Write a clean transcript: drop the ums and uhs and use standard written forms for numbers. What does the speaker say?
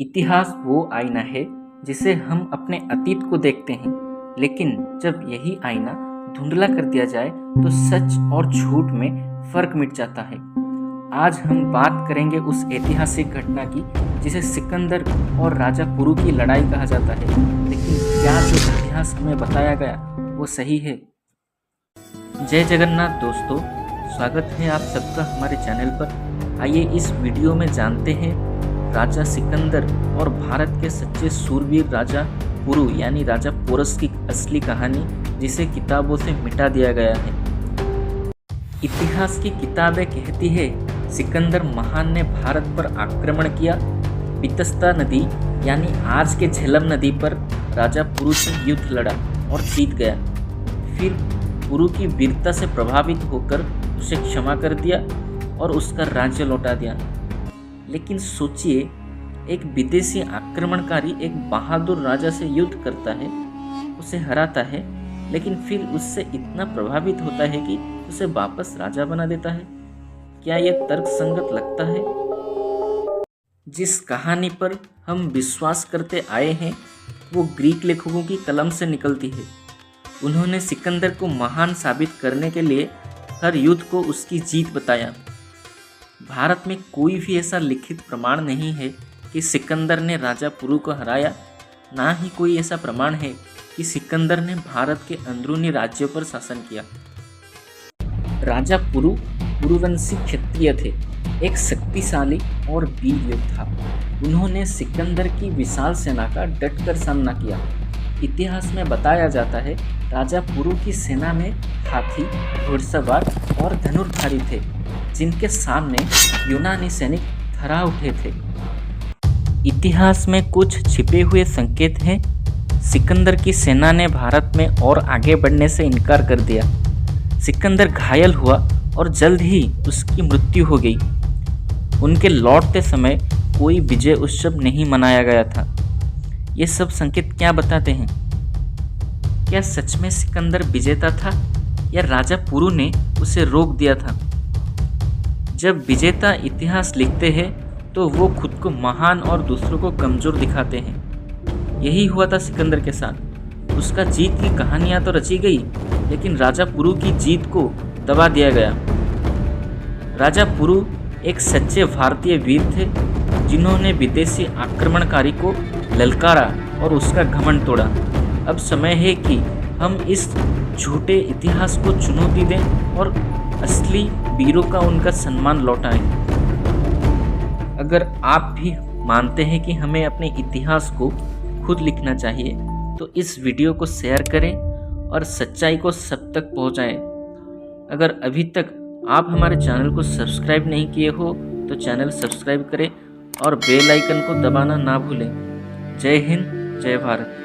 इतिहास वो आईना है जिसे हम अपने अतीत को देखते हैं, लेकिन जब यही आईना धुंधला कर दिया जाए तो सच और झूठ में फर्क मिट जाता है। आज हम बात करेंगे उस ऐतिहासिक घटना की जिसे सिकंदर और राजा पुरु की लड़ाई कहा जाता है, लेकिन क्या जो इतिहास हमें बताया गया वो सही है? जय जगन्नाथ दोस्तों, स्वागत है आप सबका हमारे चैनल पर। आइए इस वीडियो में जानते हैं राजा सिकंदर और भारत के सच्चे सूरवीर राजा पुरु यानी राजा पोरस की असली कहानी, जिसे किताबों से मिटा दिया गया है। इतिहास की किताबें कहती है सिकंदर महान ने भारत पर आक्रमण किया, बितस्ता नदी यानी आज के झेलम नदी पर राजा पुरु से युद्ध लड़ा और जीत गया। फिर पुरु की वीरता से प्रभावित होकर उसे क्षमा कर दिया और उसका राज्य लौटा दिया। लेकिन सोचिए, एक विदेशी आक्रमणकारी एक बहादुर राजा से युद्ध करता है, उसे हराता है, लेकिन फिर उससे इतना प्रभावित होता है कि उसे वापस राजा बना देता है। क्या यह तर्कसंगत लगता है? जिस कहानी पर हम विश्वास करते आए हैं वो ग्रीक लेखकों की कलम से निकलती है। उन्होंने सिकंदर को महान साबित करने के लिए हर युद्ध को उसकी जीत बताया। भारत में कोई भी ऐसा लिखित प्रमाण नहीं है कि सिकंदर ने राजा पुरु को हराया, ना ही कोई ऐसा प्रमाण है कि सिकंदर ने भारत के अंदरूनी राज्यों पर शासन किया। राजा पुरु पुरुवंशी क्षत्रिय थे, एक शक्तिशाली और वीर योद्धा। उन्होंने सिकंदर की विशाल सेना का डटकर सामना किया। इतिहास में बताया जाता है राजा पुरु की सेना में हाथी, घुड़सवार और धनुर्धारी थे, जिनके सामने यूनानी सैनिक थर्रा उठे थे। इतिहास में कुछ छिपे हुए संकेत हैं। सिकंदर की सेना ने भारत में और आगे बढ़ने से इनकार कर दिया। सिकंदर घायल हुआ और जल्द ही उसकी मृत्यु हो गई। उनके लौटते समय कोई विजय उत्सव नहीं मनाया गया था। ये सब संकेत क्या बताते हैं? क्या सच में सिकंदर विजेता था या राजा पुरु ने उसे रोक दिया था? जब विजेता इतिहास लिखते हैं तो वो खुद को महान और दूसरों को कमजोर दिखाते हैं। यही हुआ था सिकंदर के साथ। उसका जीत की कहानियां तो रची गई, लेकिन राजा पुरु की जीत को दबा दिया गया। राजा पुरु एक सच्चे भारतीय वीर थे, जिन्होंने विदेशी आक्रमणकारी को ललकारा और उसका घमंड तोड़ा। अब समय है कि हम इस झूठे इतिहास को चुनौती दें और असली वीरों का उनका सम्मान लौटाएं। अगर आप भी मानते हैं कि हमें अपने इतिहास को खुद लिखना चाहिए, तो इस वीडियो को शेयर करें और सच्चाई को सब तक पहुंचाएं। अगर अभी तक आप हमारे चैनल को सब्सक्राइब नहीं किए हो तो चैनल सब्सक्राइब करें और बेल आइकन को दबाना ना भूलें। जय हिंद, जय भारत।